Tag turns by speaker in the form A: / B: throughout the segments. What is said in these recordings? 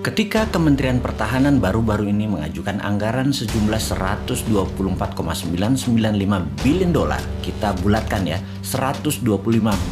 A: Ketika Kementerian Pertahanan baru-baru ini mengajukan anggaran sejumlah 124,995 billion dolar, kita bulatkan ya, 125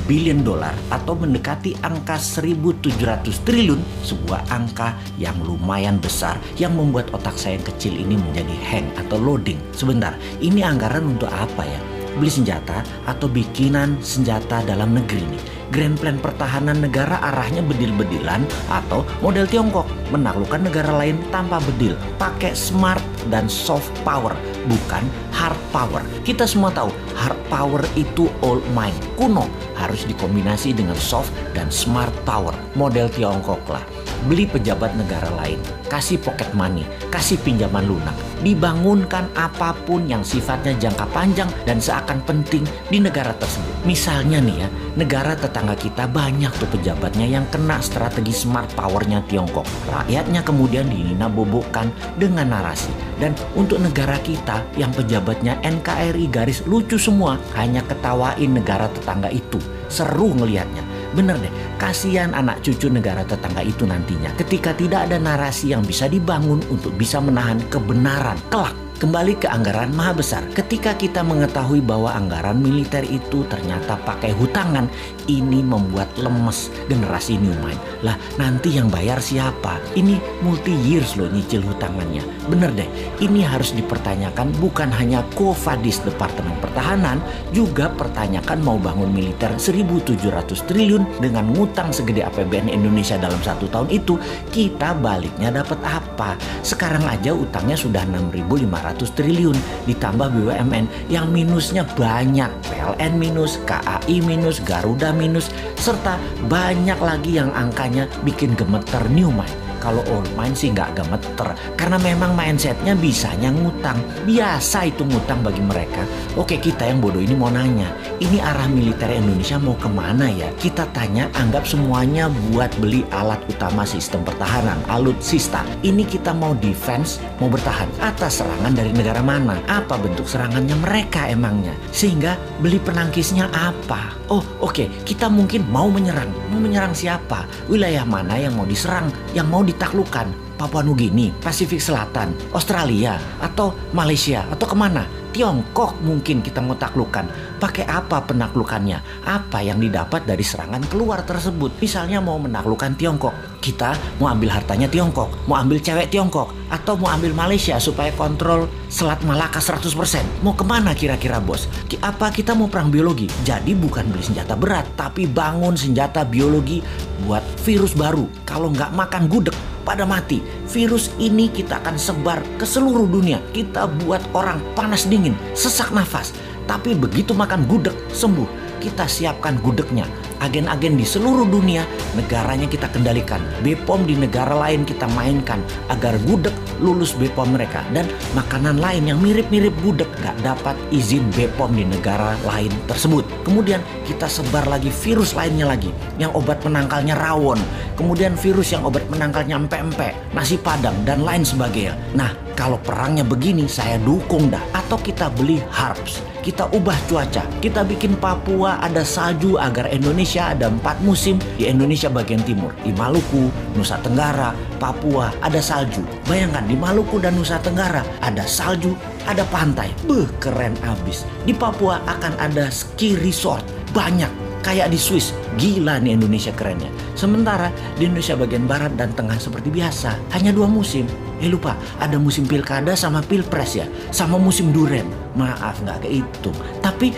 A: billion dolar atau mendekati angka 1.700 triliun, sebuah angka yang lumayan besar yang membuat otak saya yang kecil ini menjadi hang atau loading. Sebentar, ini anggaran untuk apa ya? Beli senjata atau bikinan senjata dalam negeri nih? Grand Plan pertahanan negara arahnya bedil-bedilan atau model Tiongkok, menaklukkan negara lain tanpa bedil, pakai smart dan soft power, bukan hard power. Kita semua tahu hard power itu old mind, kuno, harus dikombinasi dengan soft dan smart power, model Tiongkok lah. Beli pejabat negara lain, kasih pocket money, kasih pinjaman lunak, dibangunkan apapun yang sifatnya jangka panjang dan seakan penting di negara tersebut. Misalnya nih ya, negara tetangga kita banyak tuh pejabatnya yang kena strategi smart powernya Tiongkok. Rakyatnya kemudian dinabobokkan dengan narasi. Dan untuk negara kita yang pejabatnya NKRI garis lucu semua, hanya ketawain negara tetangga itu. Seru ngelihatnya. Bener deh, kasihan anak cucu negara tetangga itu nantinya ketika tidak ada narasi yang bisa dibangun untuk bisa menahan kebenaran kelak. Kembali ke anggaran maha besar. Ketika kita mengetahui bahwa anggaran militer itu ternyata pakai hutangan, ini membuat lemes generasi new mind. Lah nanti yang bayar siapa? Ini multi years loh nyicil hutangannya. Bener deh, ini harus dipertanyakan bukan hanya Kofadis Departemen Pertahanan, juga pertanyakan mau bangun militer 1.700 triliun dengan ngutang segede APBN Indonesia dalam 1 tahun itu, kita baliknya dapat apa? Sekarang aja utangnya sudah 6.500 triliun, ditambah BUMN yang minusnya banyak, PLN minus, KAI minus, Garuda minus, serta banyak lagi yang angkanya bikin gemeter new mind. Kalau old mind sih nggak gemeter, karena memang mindsetnya bisanya ngutang. Biasa itu ngutang bagi mereka. Oke, kita yang bodoh ini mau nanya, ini arah militer Indonesia mau kemana ya? Kita tanya, anggap semuanya buat beli alat utama sistem pertahanan, alutsista. Ini kita mau defense, mau bertahan atas serangan dari negara mana? Apa bentuk serangannya mereka emangnya? Sehingga beli penangkisnya apa? Oh oke, kita mungkin mau menyerang. Mau menyerang siapa? Wilayah mana yang mau diserang? Yang mau ditaklukkan? Papua Nugini, Pasifik Selatan, Australia, atau Malaysia, atau kemana? Tiongkok mungkin kita mau taklukkan. Pakai apa penaklukannya? Apa yang didapat dari serangan keluar tersebut? Misalnya mau menaklukkan Tiongkok, kita mau ambil hartanya Tiongkok, mau ambil cewek Tiongkok, atau mau ambil Malaysia supaya kontrol Selat Malaka 100%. Mau kemana kira-kira bos? Apa kita mau perang biologi? Jadi bukan beli senjata berat, tapi bangun senjata biologi buat virus baru. Kalau nggak makan gudeg, pada mati. Virus ini kita akan sebar ke seluruh dunia. Kita buat orang panas dingin, sesak nafas. Tapi begitu makan gudeg, sembuh. Kita siapkan gudegnya. Agen-agen di seluruh dunia, negaranya kita kendalikan. BPOM di negara lain kita mainkan agar gudeg lulus BPOM mereka. Dan makanan lain yang mirip-mirip gudeg gak dapat izin BPOM di negara lain tersebut. Kemudian kita sebar lagi virus lainnya lagi, yang obat penangkalnya rawon. Kemudian virus yang obat penangkalnya empek-empek, nasi padang, dan lain sebagainya. Nah, kalau perangnya begini saya dukung dah. Atau kita beli harps, kita ubah cuaca, kita bikin Papua ada salju agar Indonesia ada 4 musim. Di Indonesia bagian timur, di Maluku, Nusa Tenggara, Papua ada salju. Bayangkan di Maluku dan Nusa Tenggara ada salju, ada pantai. Keren abis. Di Papua akan ada ski resort banyak. Kayak di Swiss, gila nih Indonesia kerennya. Sementara di Indonesia bagian barat dan tengah seperti biasa, hanya 2 musim. Lupa, ada musim pilkada sama pilpres ya, sama musim duren. Maaf nggak kehitung. Tapi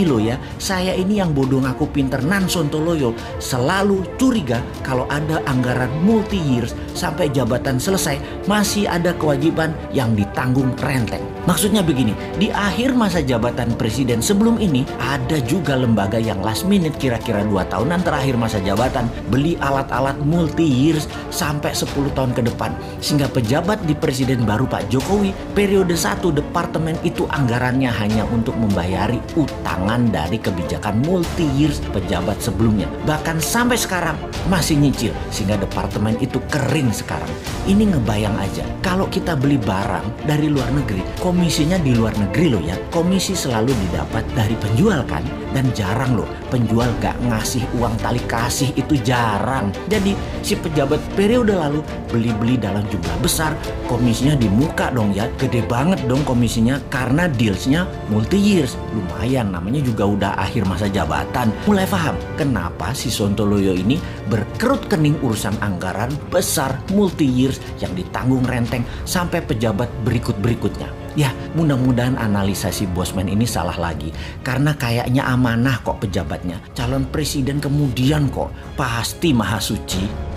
A: loh ya, saya ini yang bodoh ngaku pinter nan sontoloyo selalu curiga kalau ada anggaran multi years sampai jabatan selesai masih ada kewajiban yang ditanggung renteng. Maksudnya begini, di akhir masa jabatan presiden sebelum ini ada juga lembaga yang last minute kira-kira 2 tahunan terakhir masa jabatan beli alat-alat multi years sampai 10 tahun ke depan. Sehingga pejabat di presiden baru Pak Jokowi periode 1 departemen itu anggarannya hanya untuk membayari utangan dari kebijakan multi years pejabat sebelumnya. Bahkan sampai sekarang masih nyicil sehingga departemen itu kering penting sekarang. Ini ngebayang aja, kalau kita beli barang dari luar negeri, komisinya di luar negeri loh ya. Komisi selalu didapat dari penjual kan. Dan jarang loh penjual gak ngasih uang tali kasih, itu jarang. Jadi si pejabat periode lalu beli-beli dalam jumlah besar, komisinya di muka dong ya. Gede banget dong komisinya karena dealsnya multi years. Lumayan, namanya juga udah akhir masa jabatan. Mulai paham kenapa si Sontoloyo ini berkerut kening urusan anggaran besar multi years yang ditanggung renteng sampai pejabat berikut-berikutnya. Ya, mudah-mudahan analisa si Bosman ini salah lagi. Karena kayaknya amanah kok pejabatnya. Calon presiden kemudian kok. Pasti maha suci.